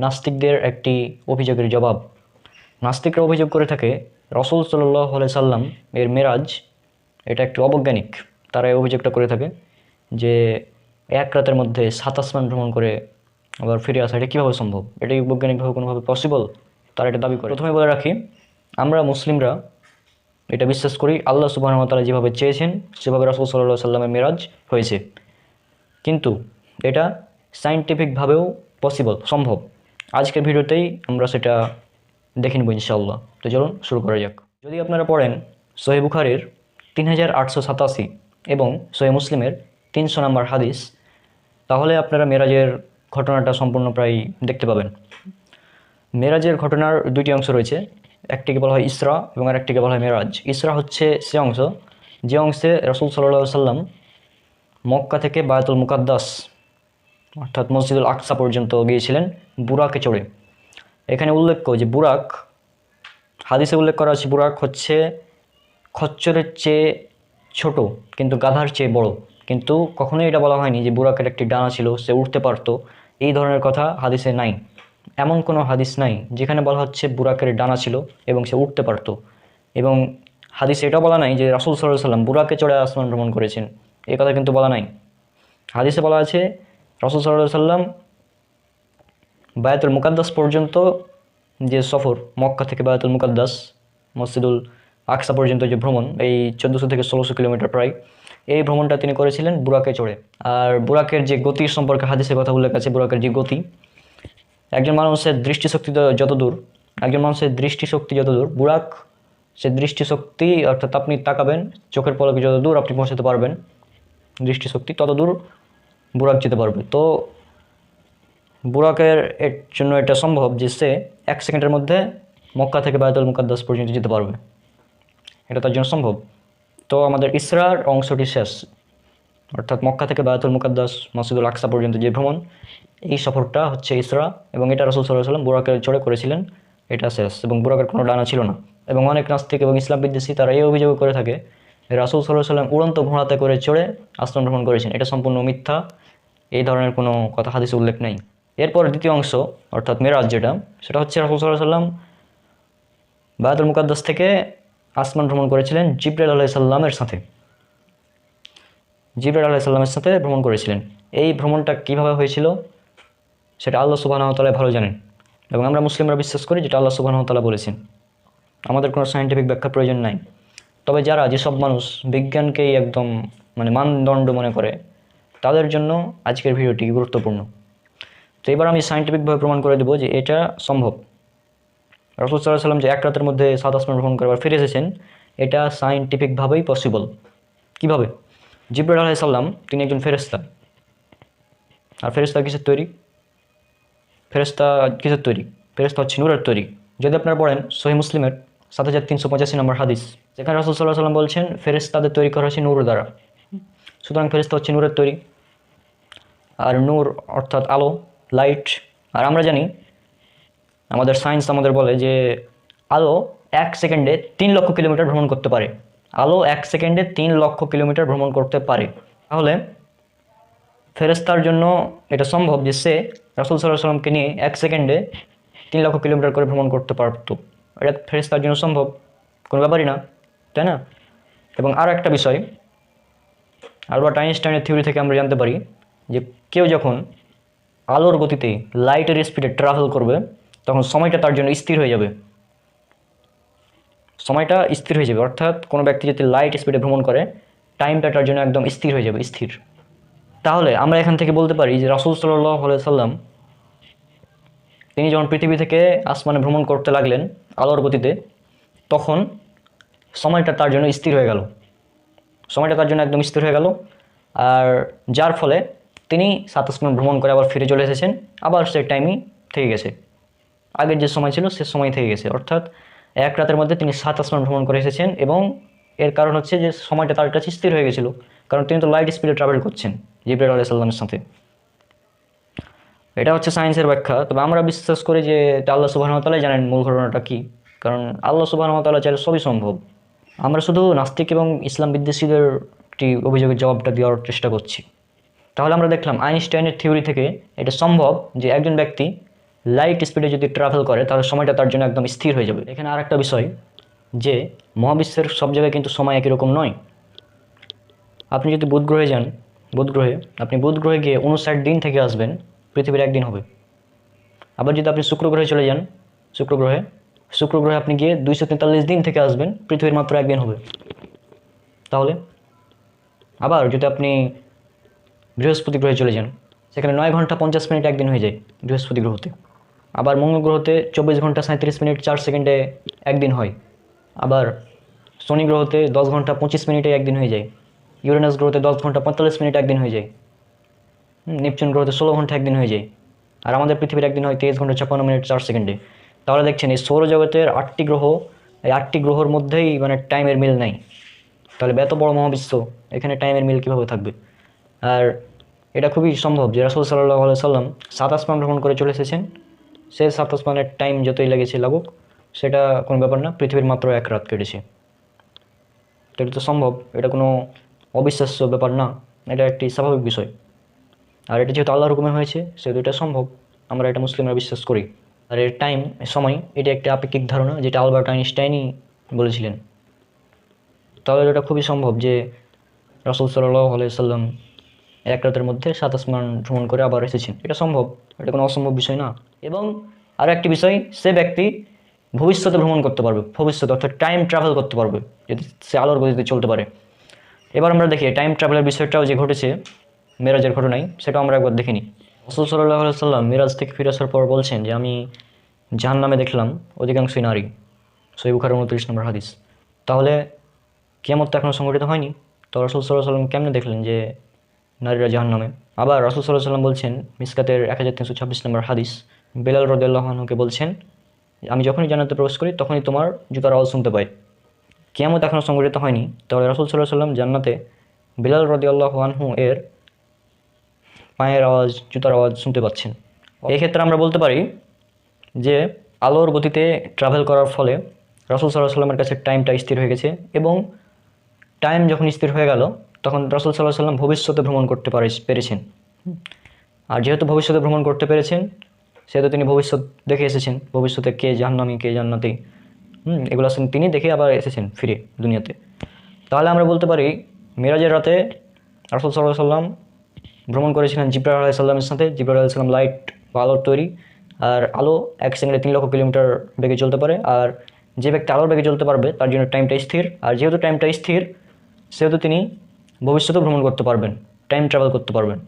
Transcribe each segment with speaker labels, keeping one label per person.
Speaker 1: নাস্তিকদের একটি অভিযোগের জবাব। নাস্তিকরা অভিযোগ করে থাকে রাসূল সাল্লাল্লাহু আলাইহি সাল্লাম এর মেরাজ এটা একটি অবৈজ্ঞানিক। তারা এই অভিযোগটা করে থাকে যে এক রাতের মধ্যে ৭ আসমান ভ্রমণ করে আবার ফিরে আসা এটা কীভাবে সম্ভব, এটা কি বৈজ্ঞানিকভাবে কোনোভাবে পসিবল? তারা এটা দাবি করে। প্রথমে বলে রাখি, আমরা মুসলিমরা এটা বিশ্বাস করি আল্লাহ সুবহানাহু ওয়া তাআলা যেভাবে চেয়েছেন সেভাবে রাসূল সাল্লাল্লাহু আলাইহি সাল্লামের মেরাজ হয়েছে, কিন্তু এটা সায়েন্টিফিকভাবেও সম্ভব। আজকের ভিডিওতেই আমরা সেটা দেখে নেব ইনশাআল্লাহ। তো চলুন শুরু করা যাক। যদি আপনারা পড়েন সহিহ বুখারীর 3887 এবং সহিহ মুসলিমের 300 নম্বর হাদিস, তাহলে আপনারা মেরাজের ঘটনাটা সম্পূর্ণ প্রায় দেখতে পাবেন। মেরাজের ঘটনার দুইটি অংশ রয়েছে, একটিকে বলা হয় ইসরা এবং আরেকটিকে বলা হয় মেরাজ। ইসরা হচ্ছে সে অংশ যে অংশে রাসূল সাল্লাল্লাহু আলাইহি সাল্লাম মক্কা থেকে বায়তুল মুকাদ্দাস অর্থাৎ মসজিদুল আকসা পর্যন্ত গিয়েছিলেন বুরাকে চড়ে। এখানে উল্লেখ্য যে বুরাক, হাদিসে উল্লেখ করা আছে বুরাক হচ্ছে খচ্চরের চেয়ে ছোট কিন্তু গাধার চেয়ে বড়, কিন্তু কখনোই এটা বলা হয়নি যে বুরাকের একটি ডানা ছিল, সে উঠতে পারতো। এই ধরনের কথা হাদিসে নাই। এমন কোনো হাদিস নাই যেখানে বলা হচ্ছে বুরাকের ডানা ছিল এবং সে উঠতে পারতো। এবং হাদিসে এটা বলা নাই যে রাসূল সাল্লাল্লাহু আলাইহি সাল্লাম বুরাকে চড়ে আসমান ভ্রমণ করেছেন, এই কথা কিন্তু বলা নাই। হাদিসে বলা আছে রাসূল সাল্লাল্লাহু আলাইহি সাল্লাম বায়তুল মুকাদ্দাস পর্যন্ত যে সফর, মক্কা থেকে বায়তুল মুকাদ্দাস মসজিদুল আকসা পর্যন্ত যে ভ্রমণ, এই 1400 থেকে 1600 কিলোমিটার প্রায়, এই ভ্রমণটা তিনি করেছিলেন বুরাকে চড়ে। আর বুরাকের যে গতির সম্পর্কে হাদিসে কথা উল্লেখ আছে, বুরাকের যে গতি, একজন মানুষের দৃষ্টিশক্তি যতদূর বুরাক সে দৃষ্টিশক্তি, অর্থাৎ আপনি তাকাবেন চোখের পলকে যতদূর আপনি পৌঁছাতে পারবেন দৃষ্টিশক্তি ততদূর বুরাক যেতে পারবে। তো বুরাকের এর জন্য এটা সম্ভব যে সে 1 সেকেন্ডের মধ্যে মক্কা থেকে বায়তুল মুকাদ্দাস পর্যন্ত যেতে পারবে, এটা তার জন্য সম্ভব। তো আমাদের ইসরার অংশটি শেষ, অর্থাৎ মক্কা থেকে বায়তুল মুকাদ্দাস মসজিদুল আকসা পর্যন্ত যে ভ্রমণ, এই সফরটা হচ্ছে ইসরা, এবং এটা রাসূল সাল্লাল্লাহু আলাইহি সাল্লাম বুরাকের চড়ে করেছিলেন, এটা শেষ। এবং বুরাকের কোনো ডানা ছিল না। এবং অনেক নাস্তিক এবং ইসলাম বিদ্বেষী তারা এই অভিযোগ করে থাকে রাসূল সাল্লাল্লাহু আলাইহি সাল্লাম উড়ন্ত ঘোড়াতে করে চড়ে আসমান ভ্রমণ করেছেন, এটা সম্পূর্ণ মিথ্যা। এই ধরনের কোনো কথা হাদিসে উল্লেখ নেই। এরপর দ্বিতীয় অংশ অর্থাৎ মেরাজ যেটা, সেটা হচ্ছে রাসূল সাল্লাল্লাহু আলাইহি সাল্লাম বায়তুল মুকাদ্দাস থেকে আসমান ভ্রমণ করেছিলেন জিবরাইল আলাইহিস সালামের সাথে। জিবরাইল আলাইহিস সালামের সাথে ভ্রমণ করেছিলেন। এই ভ্রমণটা কিভাবে হয়েছিল সেটা আল্লাহ সুবহানাহু ওয়া তাআলা ভালো জানেন, এবং আমরা মুসলিমরা বিশ্বাস করি যেটা আল্লাহ সুবহানাহু ওয়া তাআলা বলেছেন। আমাদের কোনো সায়েন্টিফিক ব্যাখ্যার প্রয়োজন নাই। তবে যেসব মানুষ বিজ্ঞানকেই একদম মানদণ্ড মনে করে, তাদের জন্য আজকের ভিডিওটি গুরুত্বপূর্ণ। তো এবার আমি সায়েন্টিফিকভাবে প্রমাণ করে দেবো যে এটা সম্ভব। রাসূল সাল্লাল্লাহু আলাইহি সাল্লাম যে 1 রাতের মধ্যে 7 আসমান ভ্রমণ করে আবার ফিরে এসেছেন, এটা সায়েন্টিফিকভাবেই পসিবল। কীভাবে? জিবরাইল আলাইহিস সালাম তিনি একজন ফেরেশতা। আর ফেরেশতা কিসের তৈরি? ফেরেশতা হচ্ছে নূরের তৈরি। যদি আপনারা পড়েন সহিহ মুসলিমের 7385 নম্বর হাদিস, যেখানে রাসূল সাল্লাল্লাহু আলাইহি সাল্লাম বলছেন ফেরেশতাদের তৈরি করা হয়েছে নূর দ্বারা। সুতরাং ফেরেশতা হচ্ছে নূরের তৈরি, আর নূর অর্থাৎ আলো, লাইট। আর আমরা জানি, আমাদের সায়েন্স আমাদের বলে যে আলো 1 সেকেন্ডে 3 লক্ষ কিলোমিটার ভ্রমণ করতে পারে। আলো 1 সেকেন্ডে 3 লক্ষ কিলোমিটার ভ্রমণ করতে পারে। তাহলে ফেরেশতার জন্য এটা সম্ভব যে সে রাসূল সাল্লাল্লাহু আলাইহি সাল্লামকে নিয়ে 1 সেকেন্ডে 3 লক্ষ কিলোমিটার করে ভ্রমণ করতে পারতো। এটা ফেরেশতার জন্য সম্ভব, কোনো ব্যাপারই না, তাই না? এবং আর একটা বিষয়, আলবার্ট আইনস্টাইনের থিওরি থেকে আমরা জানতে পারি যে কেউ যখন আলোর গতিতে লাইটের স্পিডে ট্রাভেল করবে, তখন সময়টা তার জন্য স্থির হয়ে যাবে। অর্থাৎ কোনো ব্যক্তি যদি লাইট স্পিডে ভ্রমণ করে, টাইমটা তার জন্য একদম স্থির হয়ে যাবে, স্থির। তাহলে আমরা এখান থেকে বলতে পারি যে রাসূল সাল্লাল্লাহু আলাইহি সাল্লাম তিনি যখন পৃথিবী থেকে আসমানে ভ্রমণ করতে লাগলেন আলোর গতিতে, তখন সময়টা তার জন্য স্থির হয়ে গেল, একদম স্থির হয়ে গেল। আর যার ফলে তিনি 7 আসমান ভ্রমণ করে আবার ফিরে চলে এসেছেন, আবার সে টাইমই থেকে গেছে, আগের যে সময় ছিল সে সময় থেকে গেছে। অর্থাৎ 1 রাতের মধ্যে তিনি 7 আসমান ভ্রমণ করে এসেছেন, এবং এর কারণ হচ্ছে যে সময়টা তার কাছে স্থির হয়ে গেছিলো, কারণ তিনি তো লাইট স্পিডে ট্রাভেল করছেন জিবরাইল আলাইহিস সালামের সাথে। এটা হচ্ছে সায়েন্সের ব্যাখ্যা। তবে আমরা বিশ্বাস করি যে এটা আল্লাহ সুবহানাহু ওয়া তাআলাই জানেন মূল ঘটনাটা কী, কারণ আল্লাহ সুবহানাহু ওয়া তাআলা চাইলে সবই সম্ভব। আমরা শুধু নাস্তিক এবং ইসলাম বিদ্বেষীদের একটি অভিযোগের জবাবটা দেওয়ার চেষ্টা করছি। তাহলে আমরা দেখলাম আইনস্টাইনের থিওরি থেকে এটা সম্ভব যে একজন ব্যক্তি লাইট স্পিডে যদি ট্রাভেল করে তাহলে সময়টা তার জন্য একদম স্থির হয়ে যাবে। এখানে আর একটা বিষয় যে মহাবিশ্বের সব জায়গায় কিন্তু সময় একই রকম নয়। আপনি যদি বুধ গ্রহে যান, আপনি বুধ গ্রহে গিয়ে 59 দিন থেকে আসবেন, পৃথিবীর একদিন হবে। আবার যদি আপনি শুক্র গ্রহে চলে যান, শুক্র গ্রহে আপনি গিয়ে 243 দিন থেকে আসবেন, পৃথিবীর মাত্র একদিন হবে। তাহলে আবার যদি আপনি বৃহস্পতি গ্রহে চলে যান, সেখানে 9 ঘন্টা 50 মিনিট একদিন হয়ে যায় বৃহস্পতি গ্রহতে। আবার মঙ্গল গ্রহতে 24 ঘন্টা 37 মিনিট 4 সেকেন্ডে একদিন হয়। আবার শনি গ্রহতে 10 ঘন্টা 25 মিনিটে একদিন হয়ে যায়। ইউরেনাস গ্রহতে 10 ঘন্টা 45 মিনিট একদিন হয়ে যায়। নেপচুন গ্রহতে 16 ঘন্টা একদিন হয়ে যায়। আর আমাদের পৃথিবীর একদিন হয় 23 ঘন্টা 56 মিনিট 4 সেকেন্ডে। তাহলে দেখছেন এই সৌরজগতের 8টি গ্রহ, এই 8টি গ্রহর মধ্যেই মানে টাইমের মিল নাই। তাহলে এত বড় মহাবিশ্ব, এখানে টাইমের মিল কীভাবে থাকবে? আর এটা খুবই সম্ভব যে রাসূল সাল্লাল্লাহু আলাইহি সাল্লাম 7 আসমান ভ্রমণ করে চলে এসেছেন। সে 7 আসমানের টাইম যতই লাগুক, সেটা কোনো ব্যাপার না, পৃথিবীর মাত্র 1 রাত কেটেছে। তো এটা তো সম্ভব, এটা কোনো অবিশ্বাস্য ব্যাপার না, এটা একটি স্বাভাবিক বিষয়। আর এটা যেহেতু আল্লাহর হুকুমে হয়েছে, সেহেতু এটা সম্ভব, আমরা এটা মুসলিমরা বিশ্বাস করি। আর এর টাইম, সময়, এটা একটা আপেক্ষিক ধারণা, যেটা আলবার্ট আইনস্টাইনই বলেছিলেন। তাহলে এটা খুবই সম্ভব যে রাসূল সাল্লাল্লাহু আলাইহি সাল্লাম 1 রাতের মধ্যে 7 আসমান ভ্রমণ করে আবার এসেছেন। এটা সম্ভব, এটা কোনো অসম্ভব বিষয় না। এবং আরও একটি বিষয়, সে ব্যক্তি ভবিষ্যতে ভ্রমণ করতে পারবে, ভবিষ্যতে অর্থাৎ টাইম ট্রাভেল করতে পারবে যদি সে আলোর গতিতে চলতে পারে। এবার আমরা দেখি টাইম ট্রাভেলের বিষয়টাও যে ঘটেছে মেরাজের ঘটনায়, সেটাও আমরা একবার দেখে নিই। রাসূল সাল্লাল্লাহু আলাইহি সাল্লাম মিরাজ থেকে ফিরে আসার পর বলছেন যে আমি জাহান্নামে দেখলাম অধিকাংশই নারী। সহিহ বুখারী 29 নম্বর হাদিস। তাহলে কিয়ামত তো এখনও সংঘটিত হয়নি, তো রাসূল সাল্লাল্লাহু আলাইহি সাল্লাম কেমনে দেখলেন যে নারীরা জাহান্নামে? আবার রাসূল সাল্লাল্লাহু আলাইহি সাল্লাম বলছেন, মিসকাতের 1326 নম্বর হাদিস, বেলাল রাদিয়াল্লাহু আনহুকে বলছেন, আমি যখনই জান্নাতে প্রবেশ করি তখনই তোমার জুতার আওয়াজ শুনতে পাই। কিয়ামত এখনও সংঘটিত হয়নি, তাহলে রাসূল সাল্লাল্লাহু আলাইহি সাল্লাম জান্নাতে বেলাল রাদিয়াল্লাহু আনহু এর পায়ের আওয়াজ, জুতার আওয়াজ শুনতে পাচ্ছেন। এই ক্ষেত্রে আমরা বলতে পারি যে আলোর গতিতে ট্রাভেল করার ফলে রাসূল সাল্লাল্লাহু আলাইহি সাল্লামের কাছে টাইমটা স্থির হয়ে গেছে, এবং টাইম যখন স্থির হয়ে গেল তখন রাসূল সাল্লাল্লাহু আলাইহি সাল্লাম ভবিষ্যতে ভ্রমণ করতে পেরেছেন। আর যেহেতু ভবিষ্যতে ভ্রমণ করতে পেরেছেন, সেহেতু তিনি ভবিষ্যৎ দেখে এসেছেন, ভবিষ্যতে কে জাহান্নামী কে জান্নাতি, এগুলো তিনি দেখে আবার এসেছেন ফিরে দুনিয়াতে। তাহলে আমরা বলতে পারি মেরাজের রাতে রাসূল সাল্লাল্লাহু আলাইহি সাল্লাম ভ্রমণ করেছিলেন জিবরাইল আলাইহিস সালামের সাথে। জিবরাইল আলাইহিস সালাম লাইট বা আলোর তৈরি, আর আলো 1 সেকেন্ডে 3 লক্ষ কিলোমিটার বেগে চলতে পারে। আর যে ব্যক্তি আলোর বেগে চলতে পারবে তার জন্য টাইমটা স্থির, আর যেহেতু টাইমটা স্থির সেহেতু তিনি ভবিষ্যতেও ভ্রমণ করতে পারবেন, টাইম ট্রাভেল করতে পারবেন।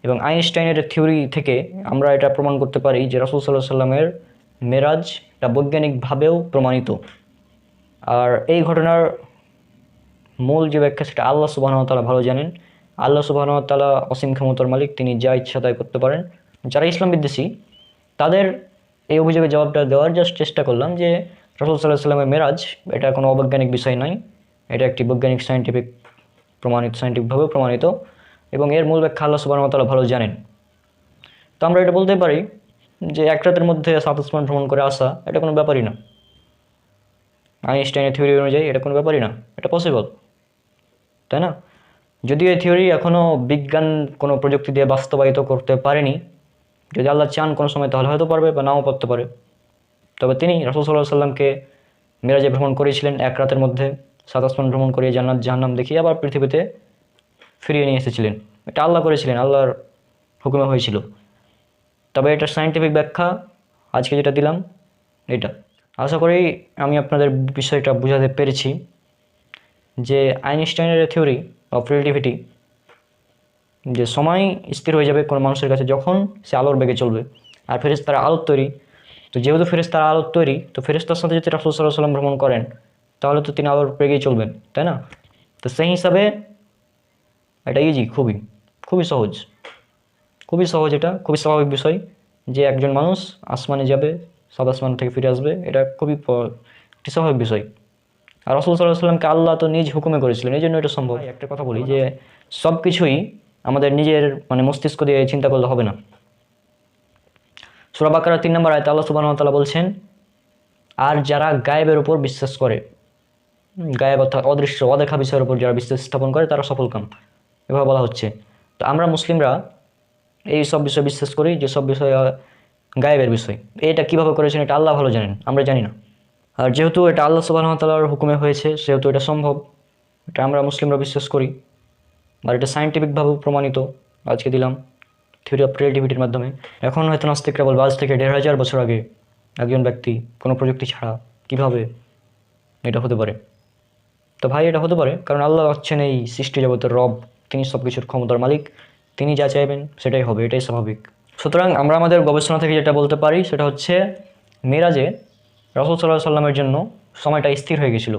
Speaker 1: এবং আইনস্টাইনের থিওরি থেকে আমরা এটা প্রমাণ করতে পারি যে রাসূল সাল্লাল্লাহু আলাইহি সাল্লামের মেরাজ এটা বৈজ্ঞানিকভাবেও প্রমাণিত। আর এই ঘটনার মূল যে ব্যাখ্যা সেটা আল্লাহ সুবহানাহু ওয়া তাআলা ভালো জানেন। আল্লাহ সুবহানাহু ওয়া তাআলা অসীম ক্ষমতার মালিক, তিনি যা ইচ্ছা তাই করতে পারেন। যারা ইসলাম বিদ্বেষী তাদের এই অভিযোগের জবাবটা দেওয়ার জাস্ট চেষ্টা করলাম যে রাসূল সাল্লাল্লাহু আলাইহি সাল্লামের মেরাজ এটা কোনো অবৈজ্ঞানিক বিষয় নয়, এটা একটি বৈজ্ঞানিক সায়েন্টিফিকভাবে প্রমাণিত, এবং এর মূল ব্যাখ্যা আল্লাহ সুবহানাহু ওয়া তাআলা ভালো জানেন। তো আমরা এটা বলতে পারি যে 1 রাতের মধ্যে 7 আসমান ভ্রমণ করে আসা এটা কোনো ব্যাপারই না। আইনস্টাইনের থিওরি অনুযায়ী এটা কোনো ব্যাপারই না, এটা পসিবল, তাই না? যদিও এই থিওরি এখনও বিজ্ঞান কোনো প্রযুক্তি দিয়ে বাস্তবায়িত করতে পারেনি। যদি আল্লাহ চান কোনো সময় তাহলে হয়তো পারবে বা নাও পারতে পারে। তবে তিনি রাসূল সাল্লাল্লাহু আলাইহি সাল্লামকে মেরাজে ভ্রমণ করিয়েছিলেন 1 রাতের মধ্যে, 7 আসমান ভ্রমণ করিয়ে জান্নাত জাহান্নাম দেখিয়ে আবার পৃথিবীতে ফিরিয়ে নিয়ে এসেছিলেন। এটা আল্লাহ করেছিলেন, আল্লাহর হুকুমে হয়েছিল। তবে এটার সায়েন্টিফিক ব্যাখ্যা আজকে যেটা দিলাম এটা। আশা করি আমি আপনাদের বিষয়টা বোঝাতে পেরেছি যে আইনস্টাইনের থিওরি অফ রিলেটিভিটি, যে সময় স্থির হয়ে যাবে কোনো মানুষের কাছে যখন সে আলোর বেগে চলবে। আর ফেরেশতারা আলোর তৈরি, তো যেহেতু ফেরেশতারা আলোর তৈরি, তো ফেরেশতার সাথে যদি রাসূল সাল্লাল্লাহু আলাইহি সাল্লাম ভ্রমণ করেন তাহলে তো তিনি আলোর বেগেই চলবেন, তাই না? তো সেই হিসাবে এটা ইজি, খুবই সহজ, এটা খুবই স্বাভাবিক বিষয় যে একজন মানুষ আসমানে যাবে, 7 আসমান থেকে ফিরে আসবে, এটা খুবই একটি স্বাভাবিক বিষয়। আর রাসূল সাল্লাল্লাহু আলাইহি সাল্লামকে আল্লাহ তো নিজ হুকুমে করেছিলেন, এই জন্য এটা সম্ভব। একটা কথা বলি যে সব কিছুই আমাদের নিজের মস্তিষ্ক দিয়ে চিন্তা করলে হবে না। সূরা বাকারা 3 নম্বর আয়াতে আল্লাহ সুবহানাহু ওয়া তাআলা বলছেন, আর যারা গায়েবের উপর বিশ্বাস করে, গায়েব অর্থাৎ অদৃশ্য অদেখা বিষয়ের উপর যারা বিশ্বাস স্থাপন করে তারা সফলকাম, এভাবে বলা হচ্ছে। তো আমরা মুসলিমরা এই সব বিষয়ে বিশ্বাস করি, যে সব বিষয়ে গায়েবের বিষয়। এটা কিভাবে করেছেন এটা আল্লাহ ভালো জানেন, আমরা জানি না। আর যেহেতু এটা আল্লাহ সুবহানাহু ওয়া তাআলার হুকুমে হয়েছে, সেহেতু এটা সম্ভব, এটা আমরা মুসলিমরা বিশ্বাস করি। আর এটা সায়েন্টিফিকভাবেও প্রমাণিত, আজকে দিলাম থিওরি অফ রিলেটিভিটির মাধ্যমে। এখন হয়তো নাস্তিকরা বলবে আজ থেকে ১৫০০ বছর আগে একজন ব্যক্তি কোনো প্রযুক্তি ছাড়া কীভাবে এটা হতে পারে। তো ভাই এটা হতে পারে, কারণ আল্লাহ হচ্ছেন এই সৃষ্টি জগতের রব, তিনি সব কিছুর ক্ষমতার মালিক, তিনি যা চাইবেন সেটাই হবে, এটাই স্বাভাবিক। সুতরাং আমরা আমাদের গবেষণা থেকে যেটা বলতে পারি সেটা হচ্ছে মেরাজে রাসূল সাল্লাল্লাহু আলাইহি সাল্লামের জন্য সময়টা স্থির হয়ে গেছিল।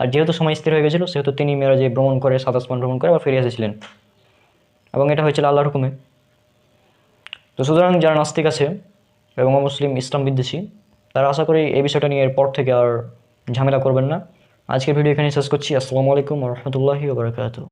Speaker 1: আর যেহেতু সময় স্থির হয়ে গেছিলো, সেহেতু তিনি মেরাজে ভ্রমণ করে, সাত আসমান ভ্রমণ করে আবার ফিরে এসেছিলেন, এবং এটা হয়েছিল আল্লাহর হুকুমে। তো সুতরাং যারা নাস্তিক আছে এবং অমুসলিম ইসলাম বিদ্বেষী, তারা আশা করি এই বিষয়টা নিয়ে এরপর থেকে আর ঝামেলা করবেন না। আজকের ভিডিও এখানে শেষ করছি। আসসালামু আলাইকুম ওয়া রাহমাতুল্লাহি ওয়া বারাকাতুহু।